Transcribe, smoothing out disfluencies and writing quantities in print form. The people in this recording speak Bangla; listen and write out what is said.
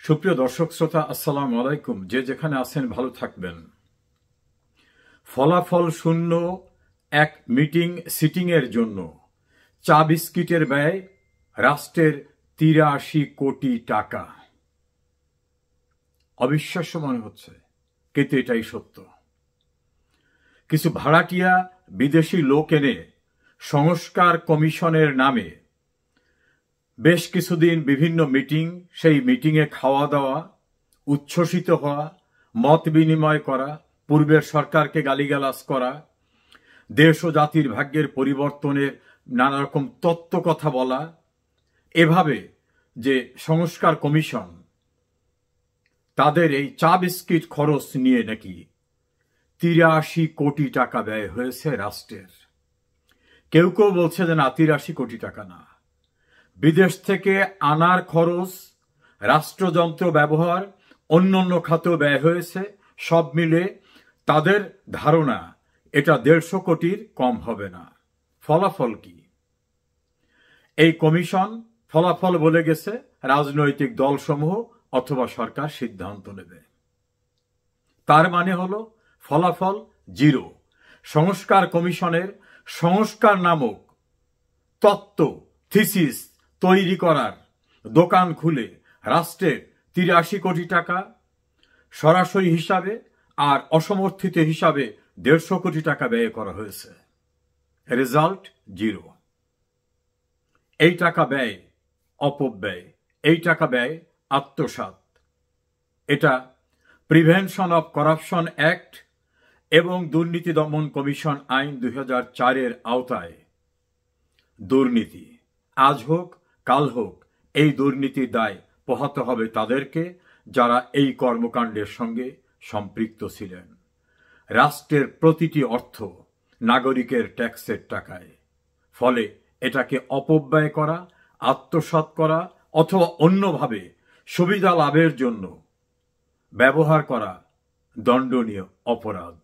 সুপ্রিয় দর্শক শ্রোতা, আসসালামু আলাইকুম। যে যেখানে আছেন ভালো থাকবেন। ফলাফল শূন্য এক মিটিং সিটিংয়ের জন্য চা বিস্কিটের ব্যয় রাষ্ট্রের ৮৩ কোটি টাকা। অবিশ্বাস্য মনে হচ্ছে, কিন্তু এটাই সত্য। কিছু ভাড়াটিয়া বিদেশি লোক এনে সংস্কার কমিশনের নামে বেশ কিছুদিন বিভিন্ন মিটিং, সেই মিটিংয়ে খাওয়া দাওয়া, উচ্ছ্বসিত হওয়া, মত বিনিময় করা, পূর্বের সরকারকে গালিগালাজ করা, দেশ ও জাতির ভাগ্যের পরিবর্তনের নানা রকম তত্ত্ব কথা বলা, এভাবে যে সংস্কার কমিশন তাদের এই চা বিস্কিট খরচ নিয়ে নাকি ৮৩ কোটি টাকা ব্যয় হয়েছে রাষ্ট্রের। কেউ কেউ বলছে যে না, ৮৩ কোটি টাকা না, বিদেশ থেকে আনার খরচ, রাষ্ট্রযন্ত্র ব্যবহার, অন্যান্য খাতেও ব্যয় হয়েছে। সব মিলে তাদের ধারণা এটা ১৫০ কোটির কম হবে না। ফলাফল কি? এই কমিশন ফলাফল বলে গেছে রাজনৈতিক দলসমূহ অথবা সরকার সিদ্ধান্ত নেবে। তার মানে হলো ফলাফল জিরো। সংস্কার কমিশনের সংস্কার নামক তত্ত্ব থিসিস তৈরি করার দোকান খুলে রাষ্ট্রের ৮৩ কোটি টাকা সরাসরি হিসাবে আর অসমর্থিত হিসাবে ১৫০ কোটি টাকা ব্যয় করা হয়েছে। Result zero. এই টাকা ব্যয় অপব্যয়, এই টাকা ব্যয় আত্মসাৎ। এটা প্রিভেনশন অফ করাপশন অ্যাক্ট এবং দুর্নীতি দমন কমিশন আইন ২০০৪-এর আওতায় দুর্নীতি। আজ হোক কাল হোক এই দুর্নীতির দায় পোহাতে হবে তাদেরকে যারা এই কর্মকাণ্ডের সঙ্গে সম্পৃক্ত ছিলেন। রাষ্ট্রের প্রতিটি অর্থ নাগরিকের ট্যাক্সের টাকায়। ফলে এটাকে অপব্যয় করা, আত্মসাৎ করা অথবা অন্যভাবে সুবিধা লাভের জন্য ব্যবহার করা দণ্ডনীয় অপরাধ।